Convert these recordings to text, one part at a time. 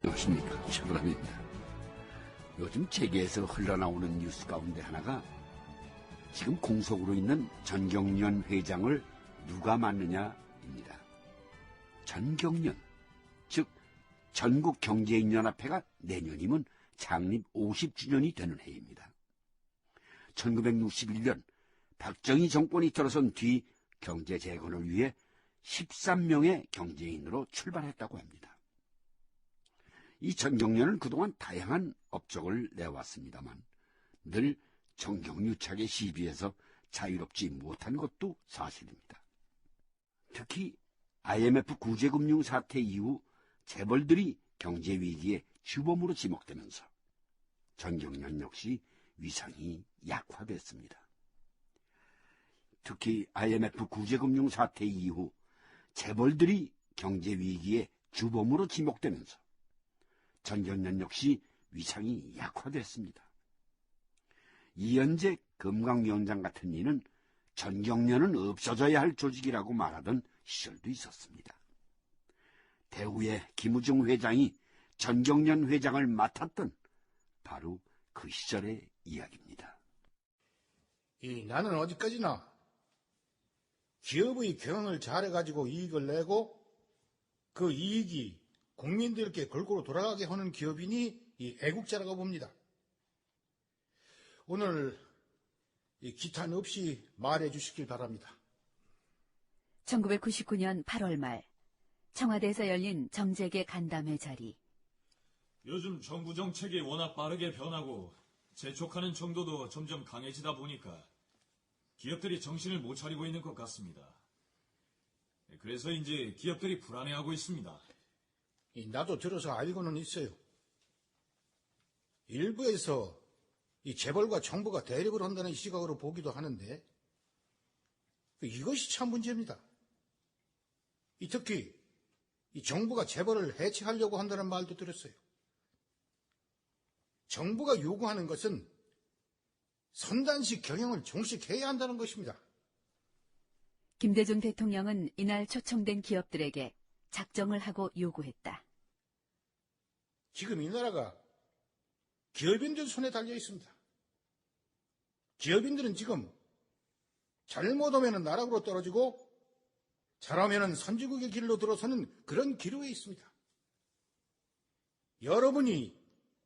안녕하십니까, 최불암입니다. 요즘 재계에서 흘러나오는 뉴스 가운데 하나가 지금 공석으로 있는 전경련 회장을 누가 맡느냐입니다. 전경련, 즉 전국경제인연합회가 내년이면 창립 50주년이 되는 해입니다. 1961년 박정희 정권이 들어선 뒤 경제 재건을 위해 13명의 경제인으로 출발했다고 합니다. 이 전경련은 그동안 다양한 업적을 내왔습니다만 늘 정경유착의 시비에서 자유롭지 못한 것도 사실입니다. 특히 IMF 구제금융 사태 이후 재벌들이 경제위기의 주범으로 지목되면서 전경련 역시 위상이 약화됐습니다. 특히 IMF 구제금융 사태 이후 재벌들이 경제위기의 주범으로 지목되면서 전경련 역시 위상이 약화됐습니다. 이현재 금강위원장 같은 이는 전경련은 없어져야 할 조직이라고 말하던 시절도 있었습니다. 대우의 김우중 회장이 전경련 회장을 맡았던 바로 그 시절의 이야기입니다. 나는 어디까지나 기업의 경영을 잘해가지고 이익을 내고 그 이익이 국민들께 골고루 돌아가게 하는 기업인이 이 애국자라고 봅니다. 오늘 기탄 없이 말해 주시길 바랍니다. 1999년 8월 말 청와대에서 열린 정재계 간담회 자리. 요즘 정부 정책이 워낙 빠르게 변하고 재촉하는 정도도 점점 강해지다 보니까 기업들이 정신을 못 차리고 있는 것 같습니다. 그래서 이제 기업들이 불안해하고 있습니다. 나도 들어서 알고는 있어요. 일부에서 이 재벌과 정부가 대립을 한다는 시각으로 보기도 하는데 이것이 참 문제입니다. 특히 이 정부가 재벌을 해체하려고 한다는 말도 들었어요. 정부가 요구하는 것은 선단식 경영을 종식해야 한다는 것입니다. 김대중 대통령은 이날 초청된 기업들에게 작정을 하고 요구했다. 지금 이 나라가 기업인들 손에 달려 있습니다. 기업인들은 지금 잘못하면 나락으로 떨어지고 잘하면 선진국의 길로 들어서는 그런 기로에 있습니다. 여러분이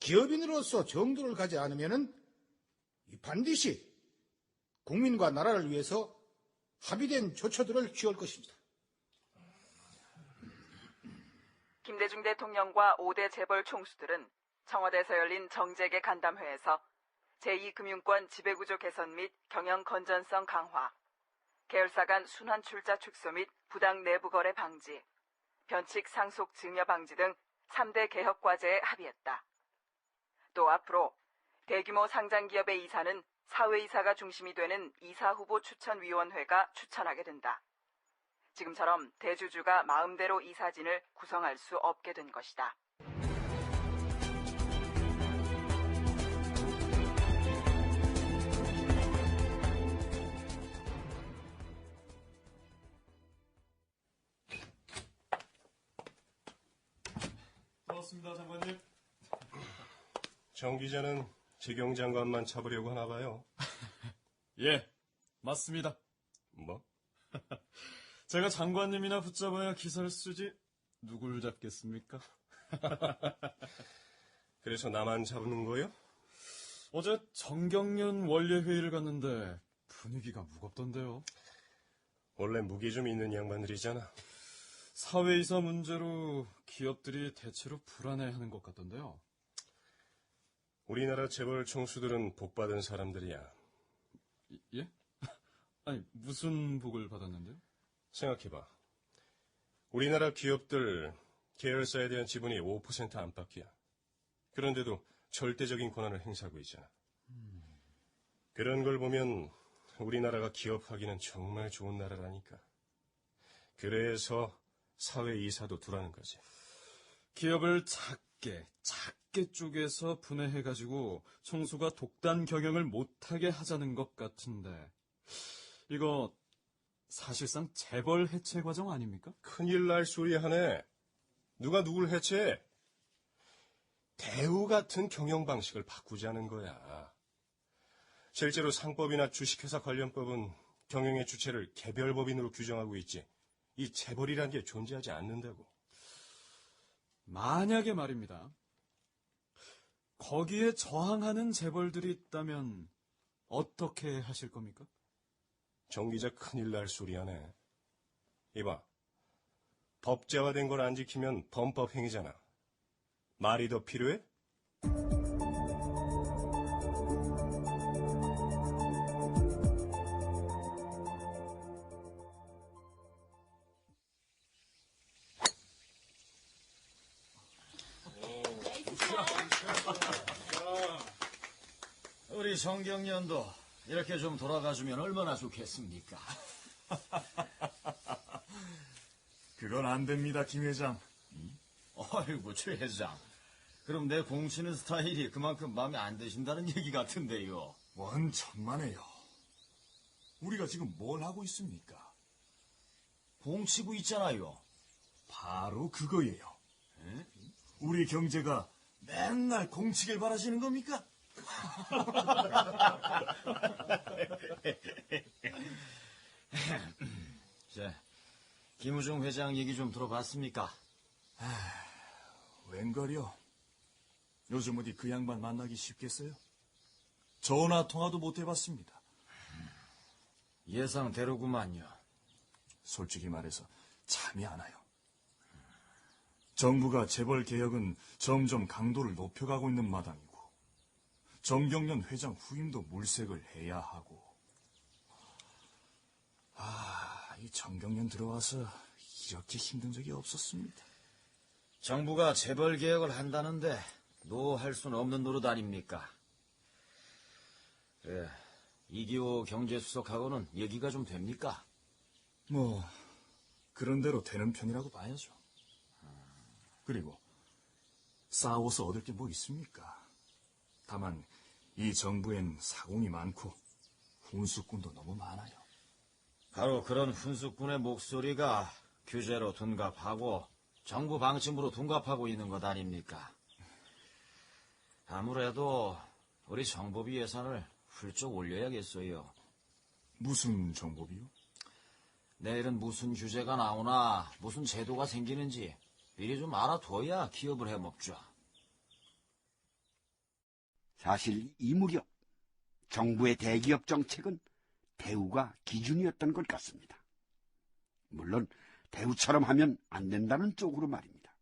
기업인으로서 정도를 가지 않으면 반드시 국민과 나라를 위해서 합의된 조처들을 취할 것입니다. 김대중 대통령과 5대 재벌 총수들은 청와대에서 열린 정재계 간담회에서 제2금융권 지배구조 개선 및 경영 건전성 강화, 계열사 간 순환 출자 축소 및 부당 내부 거래 방지, 변칙 상속 증여 방지 등 3대 개혁 과제에 합의했다. 또 앞으로 대규모 상장기업의 이사는 사회이사가 중심이 되는 이사후보 추천위원회가 추천하게 된다. 지금처럼 대주주가 마음대로 이사진을 구성할 수 없게 된 것이다. 고맙습니다, 장관님. 정 기자는 재경 장관만 잡으려고 하나 봐요. 예, 맞습니다. 뭐? 제가 장관님이나 붙잡아야 기사를 쓰지 누굴 잡겠습니까? 그래서 나만 잡는 거요? 어제 정경련 원례회의를 갔는데 분위기가 무겁던데요. 원래 무게 좀 있는 양반들이잖아. 사회이사 문제로 기업들이 대체로 불안해하는 것 같던데요. 우리나라 재벌 총수들은 복받은 사람들이야. 예? 아니, 무슨 복을 받았는데요? 생각해봐. 우리나라 기업들 계열사에 대한 지분이 5% 안팎이야. 그런데도 절대적인 권한을 행사하고 있잖아. 그런 걸 보면 우리나라가 기업하기는 정말 좋은 나라라니까. 그래서 사회이사도 두라는 거지. 기업을 작게 쪼개서 분해해가지고 총수가 독단 경영을 못하게 하자는 것 같은데 이거 사실상 재벌 해체 과정 아닙니까? 큰일 날 소리 하네. 누가 누굴 해체해? 대우 같은 경영 방식을 바꾸자는 거야. 실제로 상법이나 주식회사 관련법은 경영의 주체를 개별법인으로 규정하고 있지, 이 재벌이란 게 존재하지 않는다고. 만약에 말입니다. 거기에 저항하는 재벌들이 있다면 어떻게 하실 겁니까? 정 기자 큰일 날 소리 하네. 이봐, 법제화된 걸 안 지키면 범법 행위잖아. 말이 더 필요해? 우리 정경련도 이렇게 좀 돌아가주면 얼마나 좋겠습니까? 그건 안 됩니다, 김 회장. 아이고, 최 회장. 그럼 내 공치는 스타일이 그만큼 마음에 안 드신다는 얘기 같은데요. 원천만에요. 우리가 지금 뭘 하고 있습니까? 공치고 있잖아요. 바로 그거예요. 우리 경제가 맨날 공치길 바라시는 겁니까? 자, 김우중 회장 얘기 좀 들어봤습니까? 웬걸요? 요즘 어디 그 양반 만나기 쉽겠어요? 전화 통화도 못 해봤습니다. 예상대로구만요. 솔직히 말해서 참이 안 와요. 정부가 재벌 개혁은 점점 강도를 높여가고 있는 마당이고, 정경련 회장 후임도 물색을 해야 하고, 이 정경련 들어와서 이렇게 힘든 적이 없었습니다. 정부가 재벌 개혁을 한다는데 노할 수는 없는 노릇 아닙니까? 예, 이기호 경제수석하고는 얘기가 좀 됩니까? 뭐 그런 대로 되는 편이라고 봐야죠. 그리고 싸워서 얻을 게 뭐 있습니까? 다만 이 정부엔 사공이 많고 훈수꾼도 너무 많아요. 바로 그런 훈수꾼의 목소리가 규제로 둔갑하고 정부 방침으로 둔갑하고 있는 것 아닙니까? 아무래도 우리 정보비 예산을 훌쩍 올려야겠어요. 무슨 정보비요? 내일은 무슨 규제가 나오나 무슨 제도가 생기는지 미리 좀 알아둬야 기업을 해먹죠. 사실 이 무렵 정부의 대기업 정책은 대우가 기준이었던 것 같습니다. 물론 대우처럼 하면 안 된다는 쪽으로 말입니다.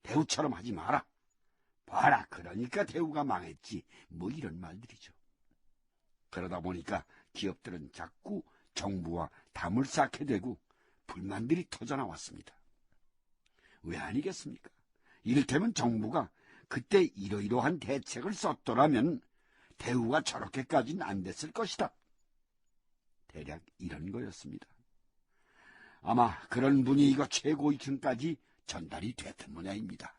대우처럼 하지 마라. 봐라, 그러니까 대우가 망했지. 뭐 이런 말들이죠. 그러다 보니까 기업들은 자꾸 정부와 담을 쌓게 되고 불만들이 터져나왔습니다. 왜 아니겠습니까? 이를테면 정부가 그때 이러이러한 대책을 썼더라면 대우가 저렇게까지는 안 됐을 것이다. 대략 이런 거였습니다. 아마 그런 분위기가 최고위층까지 전달이 됐던 모양입니다.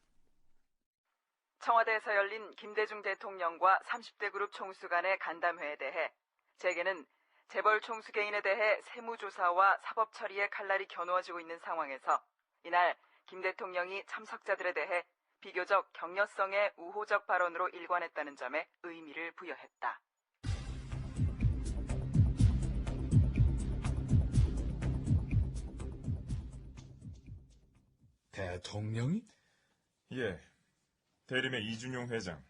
청와대에서 열린 김대중 대통령과 30대 그룹 총수 간의 간담회에 대해 재계는 재벌 총수 개인에 대해 세무조사와 사법 처리의 칼날이 겨누어지고 있는 상황에서 이날 김 대통령이 참석자들에 대해 비교적 격려성의 우호적 발언으로 일관했다는 점에 의미를 부여했다. 대통령이? 예, 대림의 이준용 회장,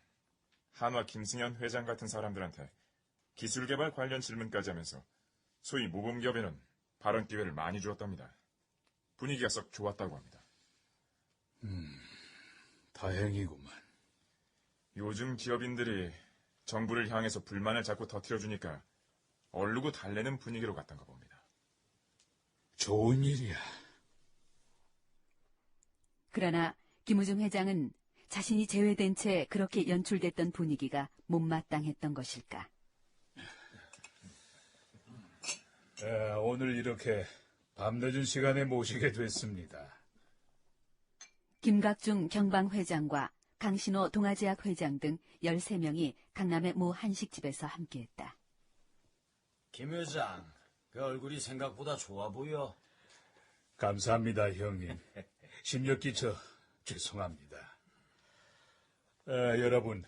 한화 김승현 회장 같은 사람들한테 기술개발 관련 질문까지 하면서 소위 모범기업에는 발언 기회를 많이 주었답니다. 분위기가 썩 좋았다고 합니다. 다행이구만. 요즘 기업인들이 정부를 향해서 불만을 자꾸 터뜨려주니까 얼르고 달래는 분위기로 갔던가 봅니다. 좋은 일이야. 그러나 김우중 회장은 자신이 제외된 채 그렇게 연출됐던 분위기가 못마땅했던 것일까? 오늘 이렇게 밤늦은 시간에 모시게 됐습니다. 김각중 경방회장과 강신호 동아제약 회장 등 13명이 강남의 모 한식집에서 함께했다. 김 회장, 그 얼굴이 생각보다 좋아 보여. 감사합니다, 형님. 심력 끼쳐 죄송합니다. 여러분,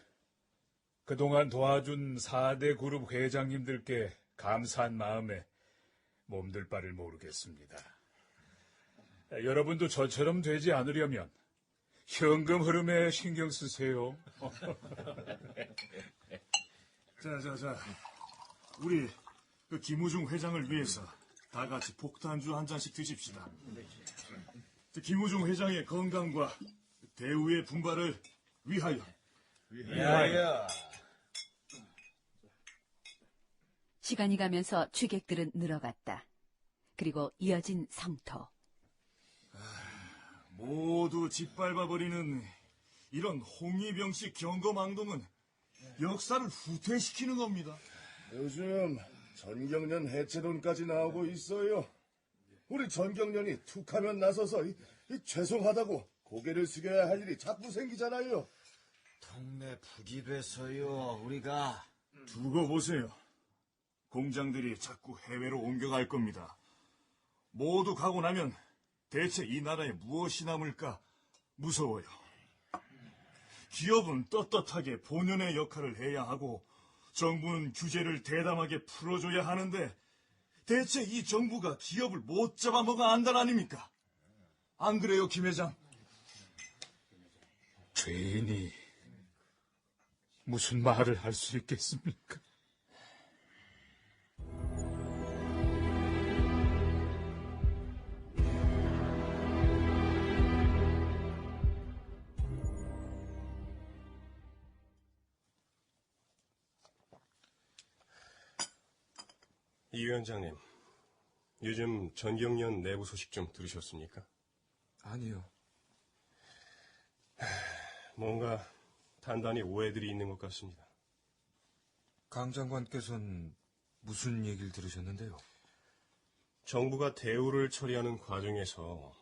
그동안 도와준 4대 그룹 회장님들께 감사한 마음에 몸둘 바를 모르겠습니다. 여러분도 저처럼 되지 않으려면 현금 흐름에 신경 쓰세요. 자. 우리 그 김우중 회장을 위해서 다 같이 폭탄주 한 잔씩 드십시다. 김우중 회장의 건강과 대우의 분발을 위하여. 시간이 가면서 취객들은 늘어갔다. 그리고 이어진 성토. 모두 짓밟아버리는 이런 홍위병식 경거망동은 역사를 후퇴시키는 겁니다. 요즘 전경련 해체론까지 나오고 있어요. 우리 전경련이 툭하면 나서서 죄송하다고 고개를 숙여야 할 일이 자꾸 생기잖아요. 동네 북이 돼서요, 우리가. 두고 보세요. 공장들이 자꾸 해외로 옮겨갈 겁니다. 모두 가고 나면 대체 이 나라에 무엇이 남을까 무서워요. 기업은 떳떳하게 본연의 역할을 해야 하고 정부는 규제를 대담하게 풀어줘야 하는데 대체 이 정부가 기업을 못 잡아먹어 안달 아닙니까? 안 그래요, 김 회장? 죄인이 무슨 말을 할 수 있겠습니까? 이 위원장님, 요즘 전경련 내부 소식 좀 들으셨습니까? 아니요. 뭔가 단단히 오해들이 있는 것 같습니다. 강 장관께서는 무슨 얘기를 들으셨는데요? 정부가 대우를 처리하는 과정에서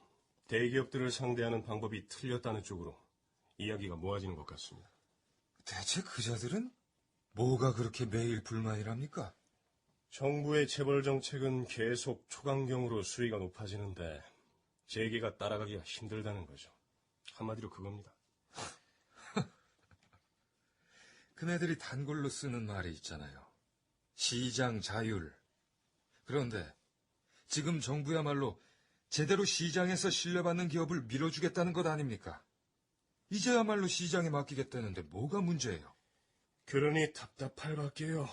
대기업들을 상대하는 방법이 틀렸다는 쪽으로 이야기가 모아지는 것 같습니다. 대체 그자들은 뭐가 그렇게 매일 불만이랍니까? 정부의 재벌 정책은 계속 초강경으로 수위가 높아지는데 재계가 따라가기가 힘들다는 거죠. 한마디로 그겁니다. 그네들이 단골로 쓰는 말이 있잖아요. 시장 자율. 그런데 지금 정부야말로 제대로 시장에서 신뢰받는 기업을 밀어주겠다는 것 아닙니까? 이제야말로 시장에 맡기겠다는데 뭐가 문제예요? 그러니 답답할 밖에요.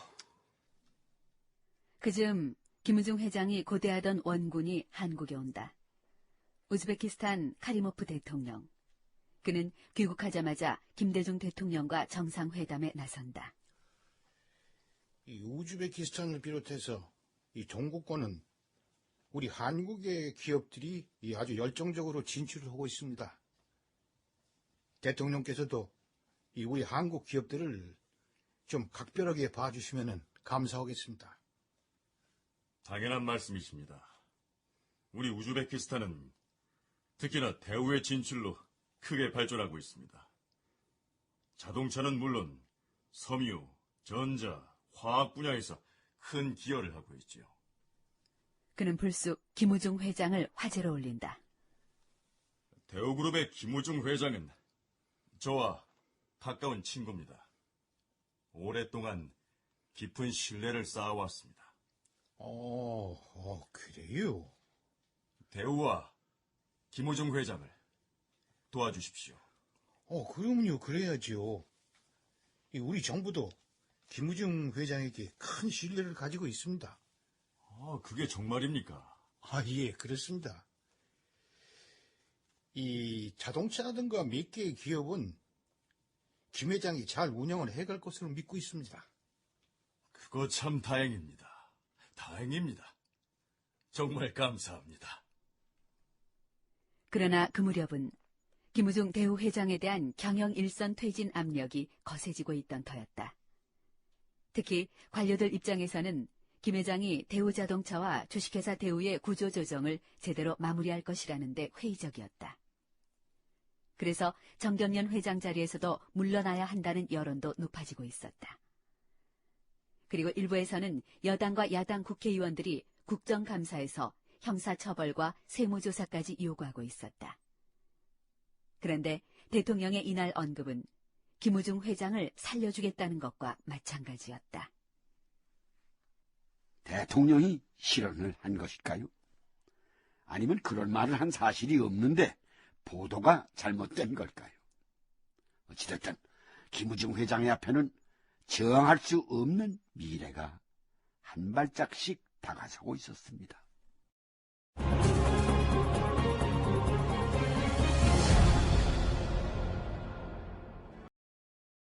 그즈음 김우중 회장이 고대하던 원군이 한국에 온다. 우즈베키스탄 카리모프 대통령. 그는 귀국하자마자 김대중 대통령과 정상회담에 나선다. 이 우즈베키스탄을 비롯해서 이 동구권은 우리 한국의 기업들이 아주 열정적으로 진출을 하고 있습니다. 대통령께서도 이 우리 한국 기업들을 좀 각별하게 봐주시면 감사하겠습니다. 당연한 말씀이십니다. 우리 우즈베키스탄은 특히나 대우의 진출로 크게 발전하고 있습니다. 자동차는 물론 섬유, 전자, 화학 분야에서 큰 기여를 하고 있지요. 그는 불쑥 김우중 회장을 화제로 올린다. 대우그룹의 김우중 회장은 저와 가까운 친구입니다. 오랫동안 깊은 신뢰를 쌓아왔습니다. 그래요? 대우와 김우중 회장을 도와주십시오. 그럼요. 그래야지요. 우리 정부도 김우중 회장에게 큰 신뢰를 가지고 있습니다. 그게 정말입니까? 예, 그렇습니다. 이 자동차라든가 몇 개의 기업은 김 회장이 잘 운영을 해갈 것으로 믿고 있습니다. 그거 참 다행입니다. 다행입니다. 정말 감사합니다. 그러나 그 무렵은 김우중 대우 회장에 대한 경영 일선 퇴진 압력이 거세지고 있던 터였다. 특히 관료들 입장에서는 김 회장이 대우자동차와 주식회사 대우의 구조조정을 제대로 마무리할 것이라는데 회의적이었다. 그래서 정경련 회장 자리에서도 물러나야 한다는 여론도 높아지고 있었다. 그리고 일부에서는 여당과 야당 국회의원들이 국정감사에서 형사처벌과 세무조사까지 요구하고 있었다. 그런데 대통령의 이날 언급은 김우중 회장을 살려주겠다는 것과 마찬가지였다. 대통령이 실언을 한 것일까요? 아니면 그런 말을 한 사실이 없는데 보도가 잘못된 걸까요? 어찌됐든 김우중 회장의 앞에는 저항할 수 없는 미래가 한 발짝씩 다가서고 있었습니다.